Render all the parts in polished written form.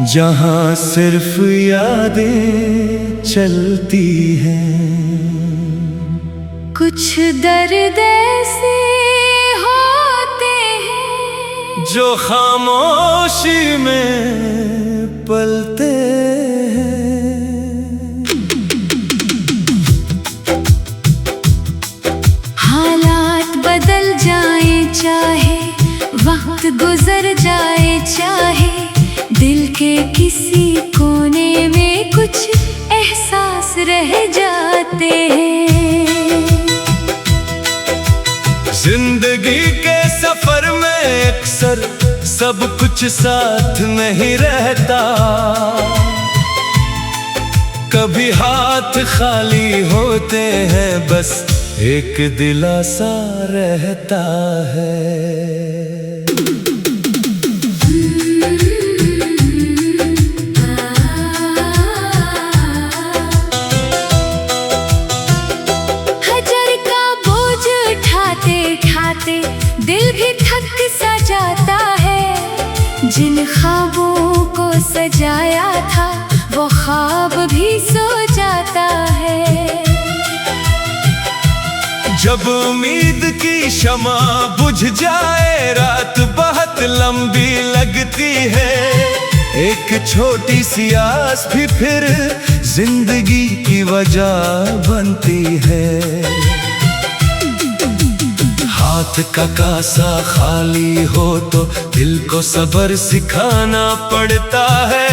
जहाँ सिर्फ यादें चलती हैं। कुछ दर्द ऐसे होते हैं जो खामोशी में पलते हैं। हालात बदल जाए चाहे वक्त गुजर जाए चाहे, दिल के किसी कोने में कुछ एहसास रह जाते हैं। जिंदगी के सफर में अक्सर सब कुछ साथ नहीं रहता। कभी हाथ खाली होते हैं, बस एक दिलासा रहता है। दिल भी थक सा जाता है। जिन ख्वाबों को सजाया था वो ख्वाब भी सो जाता है। जब उम्मीद की शमा बुझ जाए, रात बहुत लंबी लगती है। एक छोटी सी आस भी फिर जिंदगी की वजह बनती है। हाथ का कासा खाली हो तो दिल को सब्र सिखाना पड़ता है।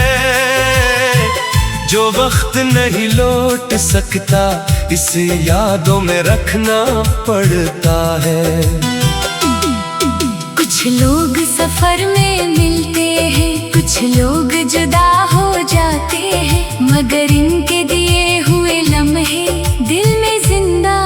जो वक्त नहीं लौट सकता, इसे यादों में रखना पड़ता है। कुछ लोग सफर में मिलते हैं, कुछ लोग जुदा हो जाते हैं, मगर इनके दिए हुए लम्हे दिल में जिंदा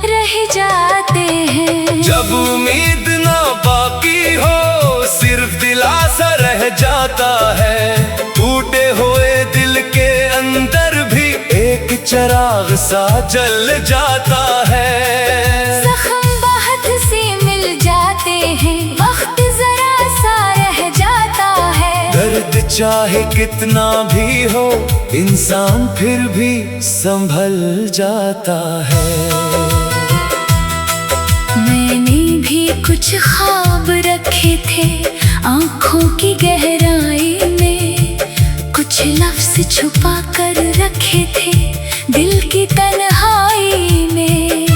रह जाते हैं। जब उम्मीद ना बाकी हो, सिर्फ दिलासा रह जाता है। टूटे हुए दिल के अंदर भी एक चिराग सा जल जाता है। जख्म बहुत से मिल जाते हैं, वक्त जरा सा रह जाता है। दर्द चाहे कितना भी हो, इंसान फिर भी संभल जाता है। मैंने भी कुछ ख्वाब रखे थे आँखों की गहराई में, कुछ लफ्ज़ छुपा कर रखे थे दिल की तन्हाई में।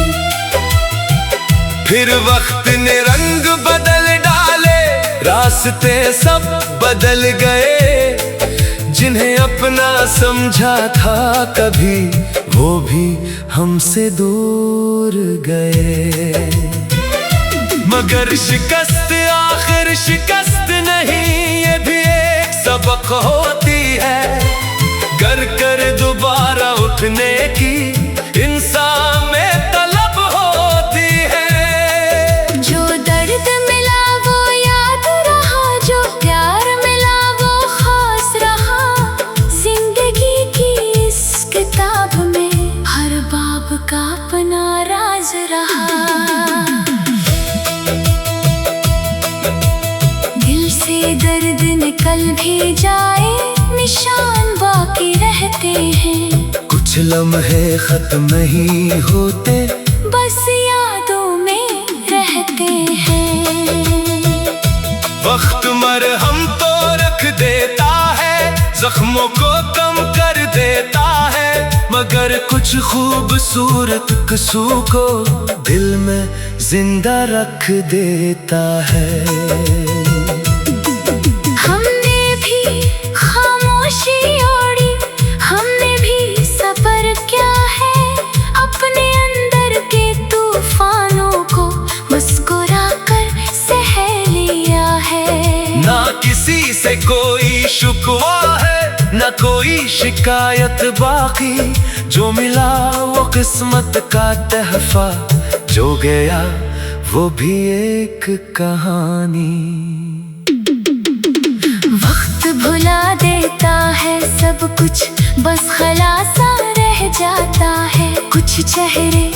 फिर वक्त ने रंग बदल डाले, रास्ते सब बदल गए। जिन्हें अपना समझा था कभी, वो भी हमसे दूर गए। मगर शिकस्त आखिर शिकस्त नहीं, ये भी एक सबक होती है। कर कर दोबारा उठने की इंसान में तलब होती है। जो दर्द मिला वो याद रहा, जो प्यार मिला वो खास रहा। जिंदगी की इस किताब में हर बाब का अपना राज रहा। दर्द निकल भी जाए, निशान बाकी रहते हैं। कुछ लम्हे खत्म नहीं होते, बस यादों में रहते हैं। वक्त मरहम तो रख देता है, जख्मों को कम कर देता है। मगर कुछ खूबसूरत कसूं को दिल में जिंदा रख देता है। किसी से कोई शुक्वा है, न कोई शिकायत बाकी। जो मिला वो किस्मत का तहफा, जो गया वो भी एक कहानी। वक्त भुला देता है सब कुछ, बस खलासा रह जाता है। कुछ चेहरे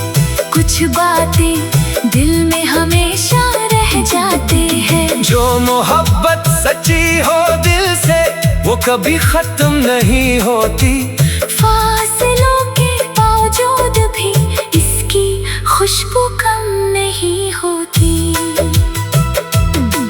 कुछ बातें दिल में हमेशा रह जाते हैं। जो मोहब्बत सच्ची हो दिल से, वो कभी खत्म नहीं होती। फासलों के बावजूद भी इसकी खुशबू कम नहीं होती।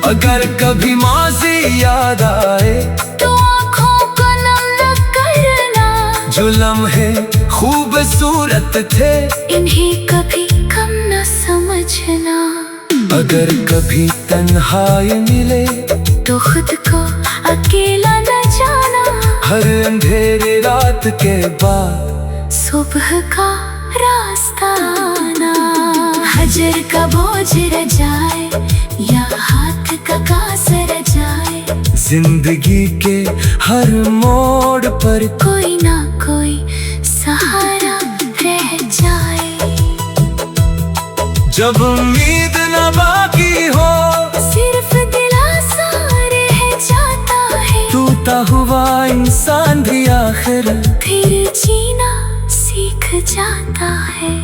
अगर कभी माज़ी याद आए तो आँखों को नम न करना। जो लम्हे खूबसूरत थे इन्हें कभी कम न समझना। अगर कभी तन्हाई मिले तो खुद को अकेला न जाना। हर अंधेरे रात के बाद सुबह का रास्ता आना। हजर का बोझ रह जाए या हाथ का कासर जाए, जिंदगी के हर मोड़ पर कोई ना कोई सहारा रह जाए। जब उम्मीद न बाकी हो सिर्फ दिलासा रह जाता है। टूटा हुआ इंसान भी आखिर फिर जीना सीख जाता है।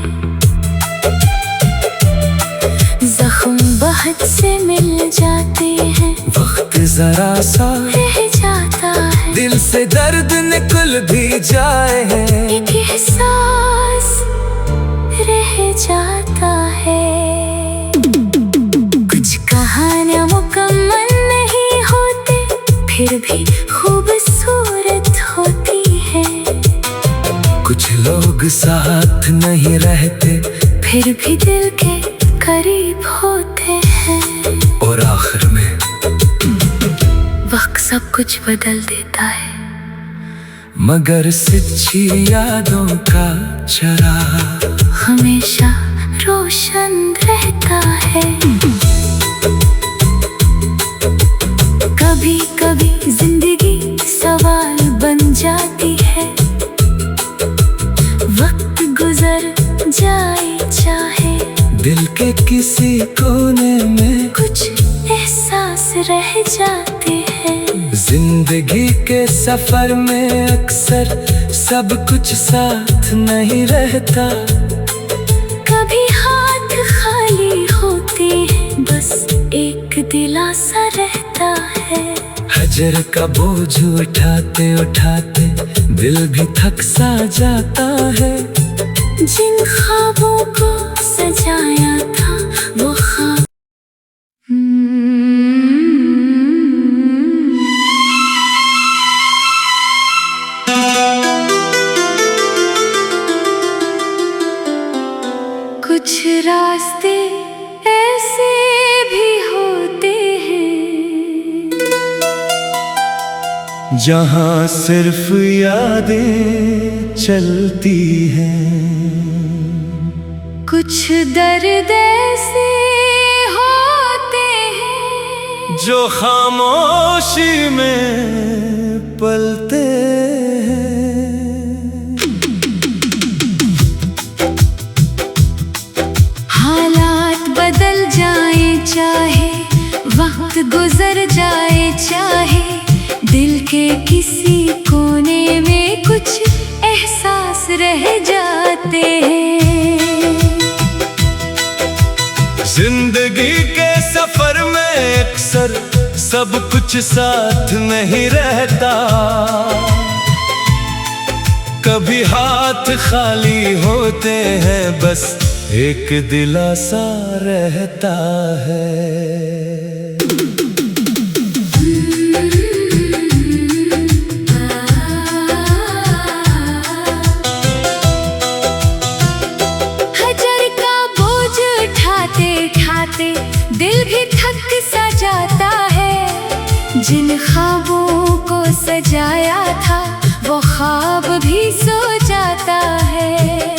जख्म बहुत से मिल जाते हैं, वक्त जरा सा रह जाता है। दिल से दर्द निकल भी जाए एक एहसास रह जाता है। कुछ कहानियां मुकम्मल नहीं होते, फिर भी खूबसूरत होती है। कुछ लोग साथ नहीं रहते, फिर भी दिल के करीब होते हैं। और आखिर में वक्त सब कुछ बदल देता है, मगर सच्ची यादों का चराग हमेशा रोशन रहता है। कभी कभी जिंदगी सवाल बन जाती है। वक्त गुजर जाए चाहे, दिल के किसी कोने में कुछ एहसास रह जाते हैं। जिंदगी के सफर में अक्सर सब कुछ साथ नहीं रहता। कभी हाथ खाली होते हैं, बस एक दिलासा रहता है। हजर का बोझ उठाते उठाते दिल भी थक सा जाता है। जिन ख्वाबों को सजाया था वो ख्वाब कुछ रास्ते ऐसे भी होते हैं जहाँ सिर्फ यादें चलती हैं। कुछ दर्द ऐसे होते हैं जो खामोशी में पलते हैं। हालात बदल जाए चाहे, वक्त गुजर जाए चाहे, दिल के किसी कोने में कुछ एहसास रह जाते हैं। जिंदगी के सफर में अक्सर सब कुछ साथ नहीं रहता। कभी हाथ खाली होते हैं, बस एक दिलासा रहता है। दिल भी थक सा जाता है। जिन ख्वाबों को सजाया था वो ख्वाब भी सो जाता है।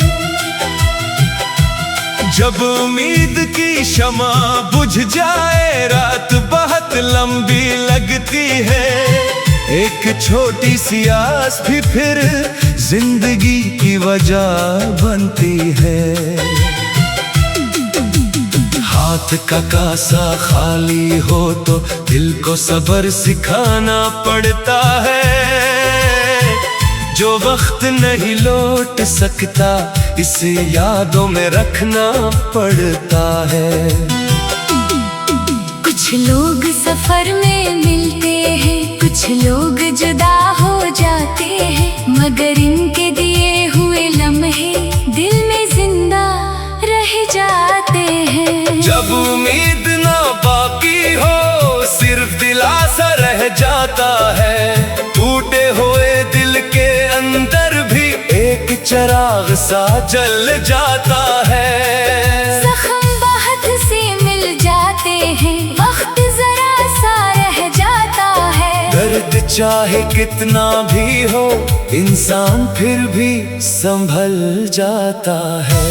जब उम्मीद की शमा बुझ जाए, रात बहुत लंबी लगती है। एक छोटी सी आस भी फिर जिंदगी की वजह बनती है। हाथ का कासा खाली हो तो दिल को सब्र सिखाना पड़ता है। जो वक्त नहीं लौट सकता, इसे यादों में रखना पड़ता है। कुछ लोग सफर में मिलते हैं, कुछ कुछ लोग जुदा हो जाते हैं, मगर इनके दिए हुए लम्हे दिल में जिंदा रह जाते हैं। जब उम्मीद ना बाकी हो, सिर्फ दिलासा रह जाता है। टूटे हुए दिल के अंदर भी एक चिराग सा जल जाता है। जख्म बहुत से मिल जाते हैं, वक्त जरा सा रह जाता है। दर्द चाहे कितना भी हो, इंसान फिर भी संभल जाता है।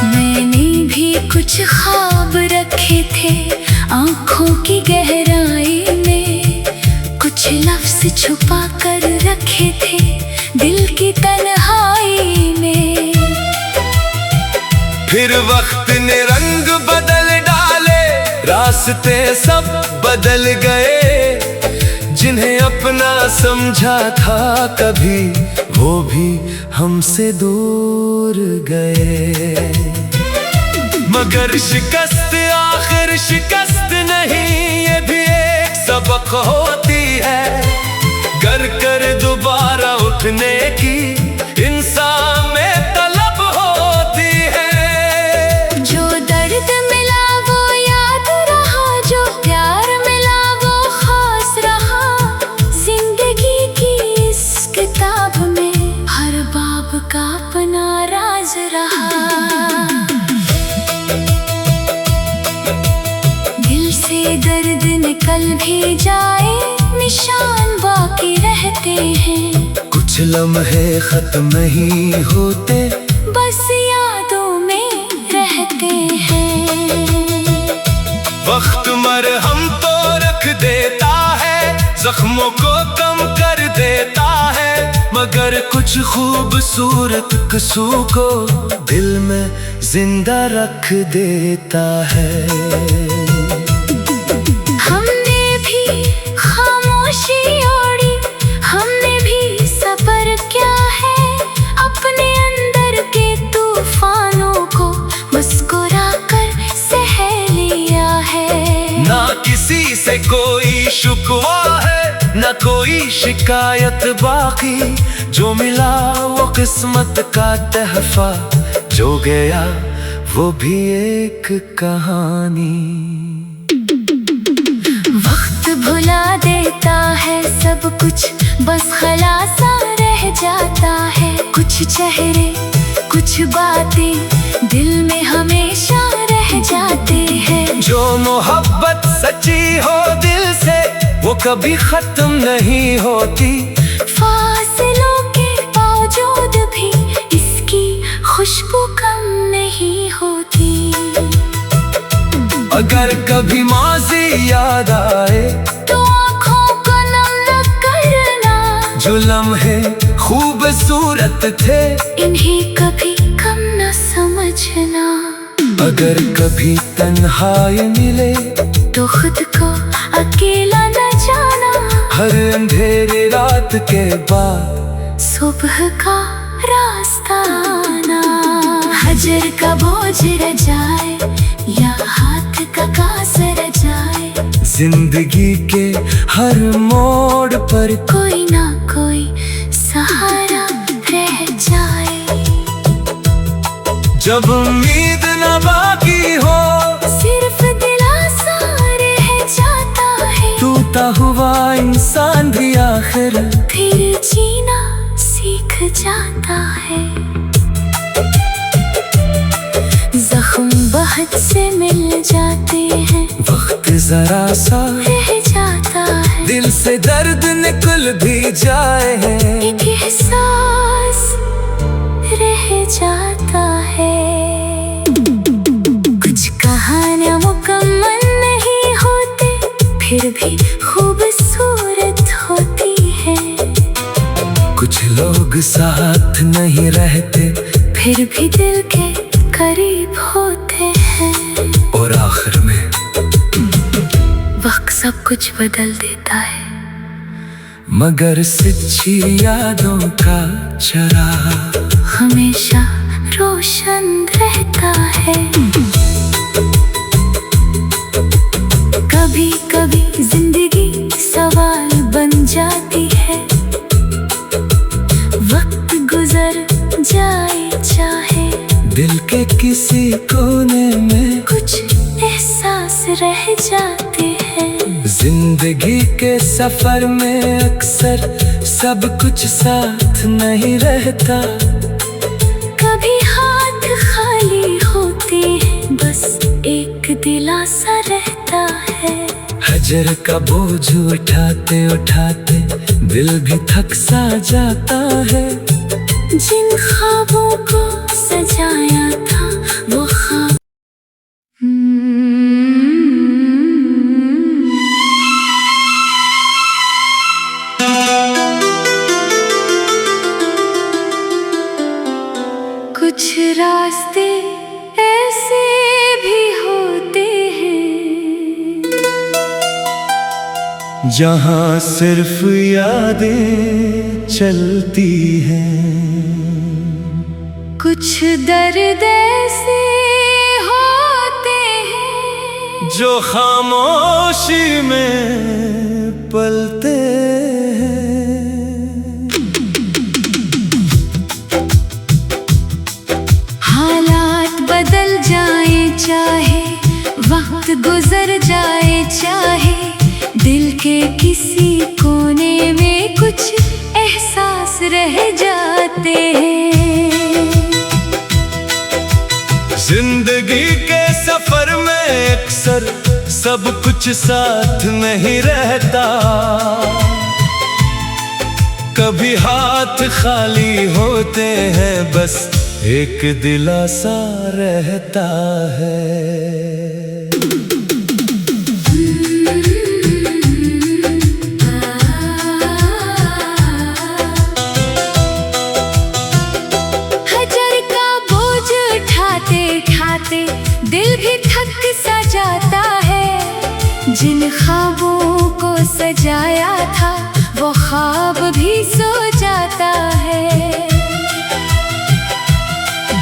मैंने भी कुछ ख्वाब रखे थे आँखों की गहराई में, कुछ लफ्ज छुपा कर रखे थे दिल की तन्हाई में। फिर वक्त ने रंग बदल डाले, रास्ते सब बदल गए। जिन्हें अपना समझा था कभी, वो भी हमसे दूर गए। मगर शिकस्त आखिर शिकस्त नहीं, ये भी एक सबक होती है। गर कर दोबारा उठने की इंसान में तलब होती है। जो दर्द मिला वो याद रहा, जो प्यार मिला वो खास रहा। जिंदगी की इस किताब में हर बाब का अपना राज रहा। दिल से दर्द निकल भी जाए, निशान बाकी रहते हैं। कुछ लम्हे खत्म नहीं होते, बस यादों में रहते हैं। वक्त मरहम तो रख देता है, जख्मों को कम कर देता है। मगर कुछ खूबसूरत कसूं को दिल में जिंदा रख देता है। किसी से कोई शुक्वा है, न कोई शिकायत बाकी। जो मिला वो किस्मत का तहफा, जो गया वो भी एक कहानी। वक्त भुला देता है सब कुछ, बस खलासा रह जाता है। कुछ चेहरे कुछ बातें दिल में हमेशा रह जाते हैं। जो मोहब्बत सच्ची हो दिल से, वो कभी खत्म नहीं होती। फासलों के बावजूद भी इसकी खुशबू कम नहीं होती। अगर कभी माज़ी याद आए, तो आँखों को नम न करना। जो लम्हे खूबसूरत थे, इन्हें कभी कम न समझना। अगर कभी तन्हाई मिले, तो खुद को अकेला न जाना। हर अंधेरे रात के बाद सुबह का रास्ता आना। हजर का बोझ रह जाए या हाथ का कासर जाए, जिंदगी के हर मोड़ पर कोई ना कोई सहारा रह जाए। जब उम्मीद न बाकी हो, सिर्फ दिलासा रह जाता है। टूटा हुआ इंसान भी आखिर फिर जीना सीख जाता है। जख्म बहुत से मिल जाते हैं, वक्त जरा सा रह जाता है। दिल से दर्द निकल भी जाए, एक एहसास रह जाता है। कुछ कहानियां मुकम्मल नहीं होते, फिर भी खूबसूरत होती है। कुछ लोग साथ नहीं रहते, फिर भी दिल के करीब होते हैं। और आखिर में वक्त सब कुछ बदल देता है, मगर सच्ची यादों का चराग हमेशा रोशन रहता है। कभी कभी जिंदगी रह जाते हैं। जिंदगी के सफर में अक्सर सब कुछ साथ नहीं रहता, कभी हाथ खाली होते हैं, बस एक दिलासा रहता है। हजर का बोझ उठाते उठाते दिल भी थक सा जाता है। जिन ख्वाबों को सजाया था वो ख्वाब कुछ रास्ते ऐसे भी होते हैं जहाँ सिर्फ यादें चलती हैं। कुछ दर्द ऐसे होते हैं जो खामोशी में पलते हैं। हालात बदल जाए चाहे, वक्त गुजर जाए चाहे, दिल के किसी कोने में कुछ एहसास रह जाते हैं। जिंदगी के सफर में अक्सर सब कुछ साथ नहीं रहता, कभी हाथ खाली होते हैं, बस एक दिलासा रहता है। दिल भी थक सा जाता है। जिन ख्वाबों को सजाया था वो ख्वाब भी सो जाता है।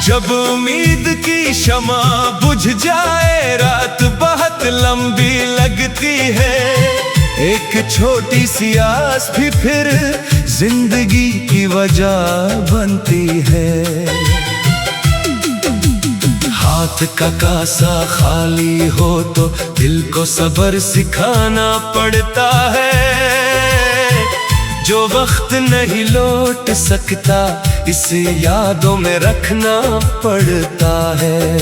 जब उम्मीद की शमा बुझ जाए, रात बहुत लंबी लगती है। एक छोटी सी आस भी फिर जिंदगी की वजह बनती है। हाथ का कासा खाली हो तो दिल को सब्र सिखाना पड़ता है। जो वक्त नहीं लौट सकता इसे यादों में रखना पड़ता है।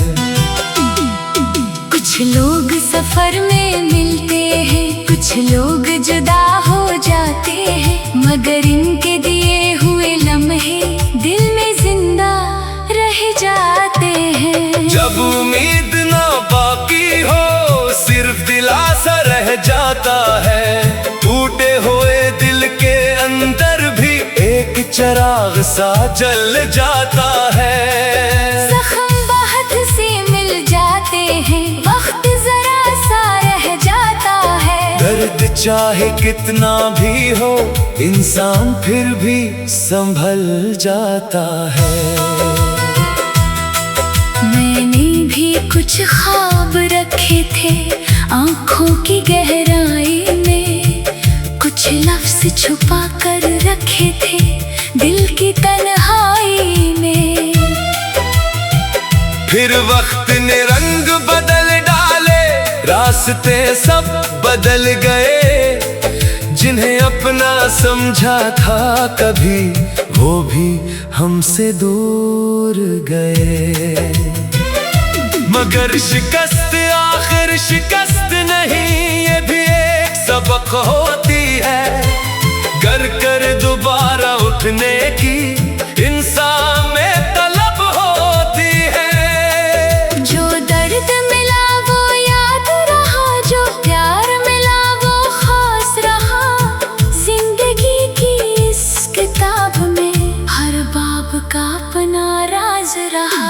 कुछ लोग सफर में मिलते हैं, कुछ लोग जुदा हो जाते हैं, मगर इनके दिए हुए लम्हे दिल में जिंदा रह जाते हैं। जब उम्मीद ना बाकी हो सिर्फ दिलासा रह जाता है। टूटे हुए दिल के अंदर भी एक चिराग सा जल जाता है। जख्म बहुत से मिल जाते हैं, वक्त जरा सा रह जाता है। दर्द चाहे कितना भी हो इंसान फिर भी संभल जाता है। मैंने भी कुछ ख्वाब रखे थे आँखों की गहराई में, कुछ लफ्ज़ छुपा कर रखे थे दिल की तन्हाई में। फिर वक्त ने रंग बदल डाले, रास्ते सब बदल गए। जिन्हें अपना समझा था कभी वो भी हमसे दूर गए। मगर शिकस्त आखिर शिकस्त नहीं, ये भी एक सबक होती है। गर कर दोबारा उठने की इंसान में तलब होती है। जो दर्द मिला वो याद रहा, जो प्यार मिला वो खास रहा। जिंदगी की इस किताब में हर बाब का अपना राज रहा।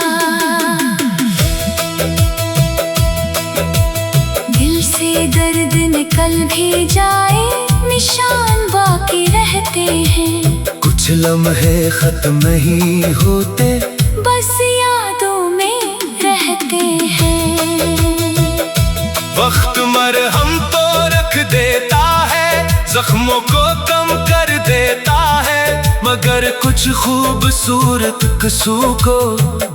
दिल से दर्द निकल भी जाए, निशान बाकी रहते हैं। कुछ लम्हे खत्म नहीं होते, बस यादों में रहते हैं। वक्त मरहम तो रख देता है, जख्मों को कम कर देता है। मगर कुछ खूबसूरत कसूं को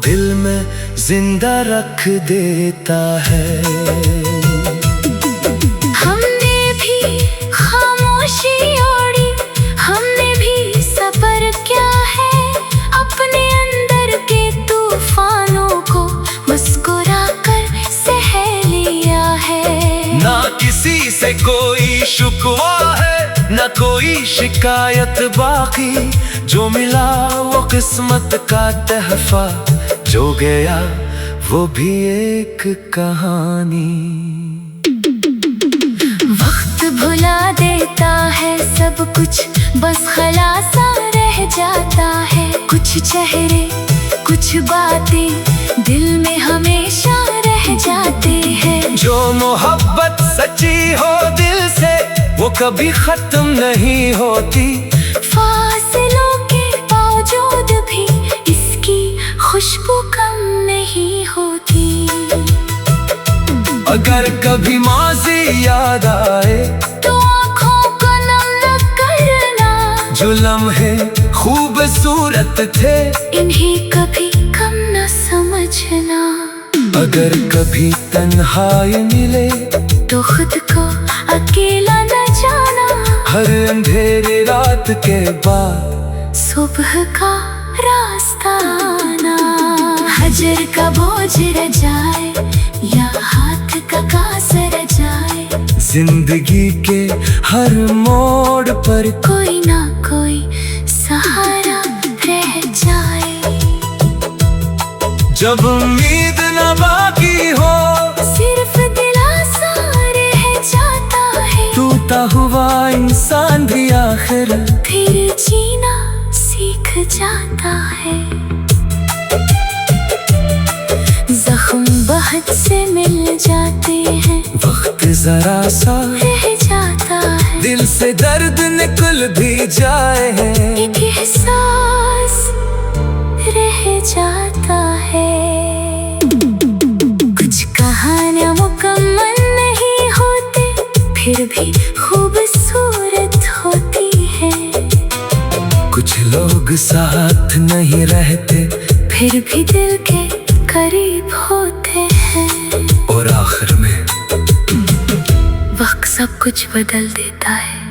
दिल में जिंदा रख देता है। किसी से कोई शुक्वा है, न कोई शिकायत बाकी। जो मिला वो किस्मत का तहफा, जो गया वो भी एक कहानी। वक्त भुला देता है सब कुछ, बस खलासा रह जाता है। कुछ चेहरे कुछ बातें दिल में हमेशा रह जाते हैं। जो मोहब्बत सच्ची हो दिल से, वो कभी खत्म नहीं होती। फासलों के बावजूद भी इसकी खुशबू कम नहीं होती। अगर कभी माज़ी याद आए तो आँखों को नम न करना। जो लम्हे खूबसूरत थे, इन्हें कभी कम न समझना। अगर कभी तन्हाई मिले तो खुद को अकेला न जाना। हर अंधेरे रात के बाद सुबह का रास्ता आना। हजर का बोझ रह जाए या हाथ का कासर जाए, जिंदगी के हर मोड़ पर कोई ना कोई सहारा रह जाए। जब उम्मीद न बाकी हो, सिर्फ दिलासा रह जाता है। टूटा हुआ इंसान भी आखिर फिर जीना सीख जाता है। जख्म बहुत से मिल जाते हैं, वक्त जरा सा रह जाता है। दिल से दर्द निकल भी जाए है, एक एहसास रह जाता है। कुछ कहानियां मुकम्मल नहीं होते, फिर भी खूबसूरत होती है। कुछ लोग साथ नहीं रहते, फिर भी दिल के करीब होते हैं। और आखिर में वक्त सब कुछ बदल देता है,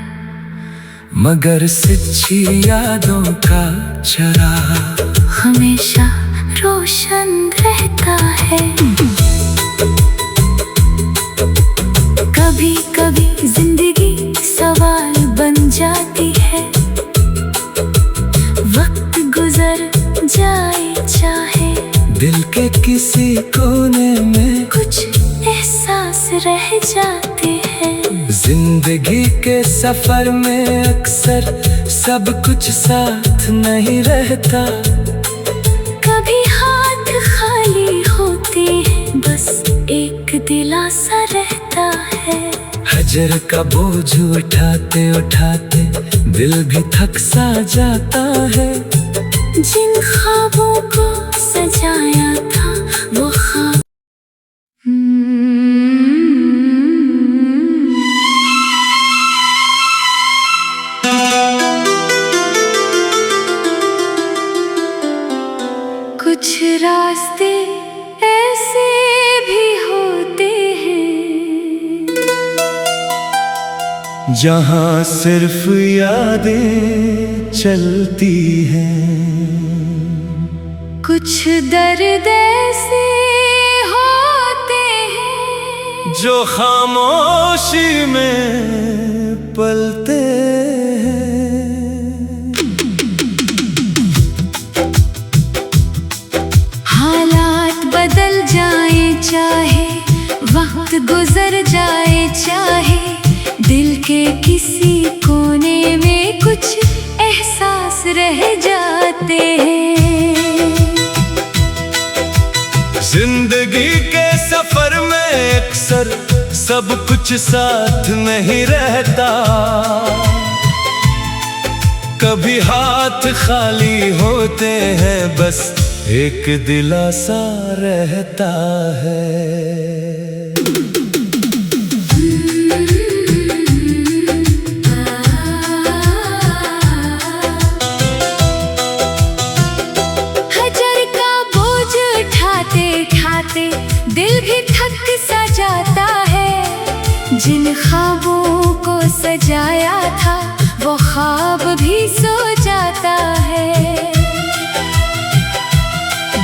मगर सच्ची यादों का चराग हमेशा रोशन रहता है। कभी कभी जिंदगी सवाल बन जाती है। वक्त गुजर जाए चाहे, दिल के किसी कोने में कुछ एहसास रह जाते हैं। जिंदगी के सफर में अक्सर सब कुछ साथ नहीं रहता। कभी हाथ खाली होते हैं, बस एक दिलासा रहता है। हजर का बोझ उठाते उठाते दिल भी थक सा जाता है। जिन ख्वाबों को सजाया था वो ख्वाब कुछ रास्ते ऐसे भी होते हैं, जहाँ सिर्फ यादें चलती हैं। कुछ दर्द ऐसे होते हैं, जो खामोशी में पलते हैं। हालात बदल जाए चाहे, वक्त गुजर जाए चाहे, दिल के किसी कोने में कुछ एहसास रह जाते हैं। जिंदगी के सफर में अक्सर सब कुछ साथ नहीं रहता। कभी हाथ खाली होते हैं, बस एक दिलासा रहता है। दिल भी थक सा जाता है। जिन ख्वाबों को सजाया था वो ख्वाब भी सो जाता है।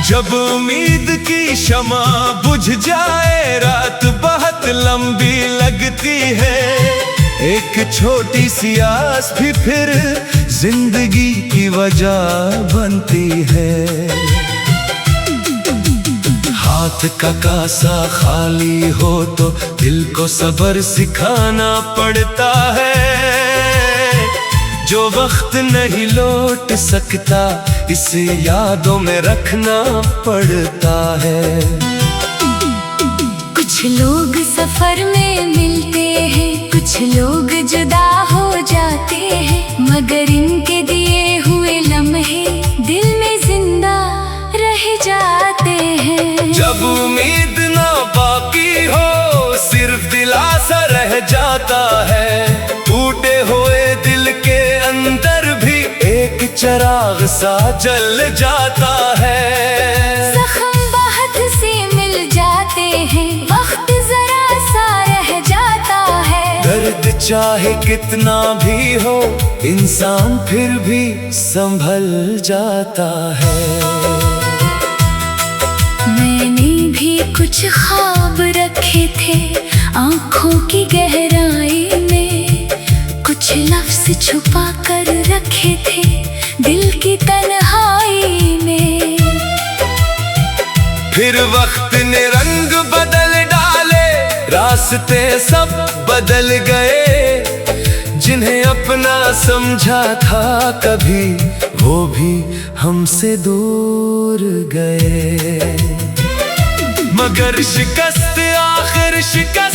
जब उम्मीद की शमा बुझ जाए, रात बहुत लंबी लगती एक छोटी सी आस भी फिर जिंदगी की वजह बनती है। हाथ का कासा खाली हो तो दिल को सब्र सिखाना पड़ता है। जो वक्त नहीं लौट सकता इसे यादों में रखना पड़ता है। कुछ लोग सफर में मिलते हैं, कुछ लोग जुदा हो जाते हैं, मगर इनके दिए हुए लम्हे दिल में जिंदा रह जाते हैं। जब उम्मीद ना बाकी हो सिर्फ दिलासा रह जाता है। टूटे हुए दिल के अंदर भी एक चिराग सा जल जाता है। जख्म बहुत से मिल जाते हैं, वक्त जरा सा रह जाता है। दर्द चाहे कितना भी हो इंसान फिर भी संभल जाता है। मैंने भी कुछ ख्वाब रखे थे आँखों की गहराई में, कुछ लफ्ज़ छुपा कर रखे थे दिल की तन्हाई में। फिर वक्त ने रंग बदल डाले, रास्ते सब बदल गए। जिन्हें अपना समझा था कभी वो भी हमसे दूर गए। मगर शिकस्त आखिर शिकस्त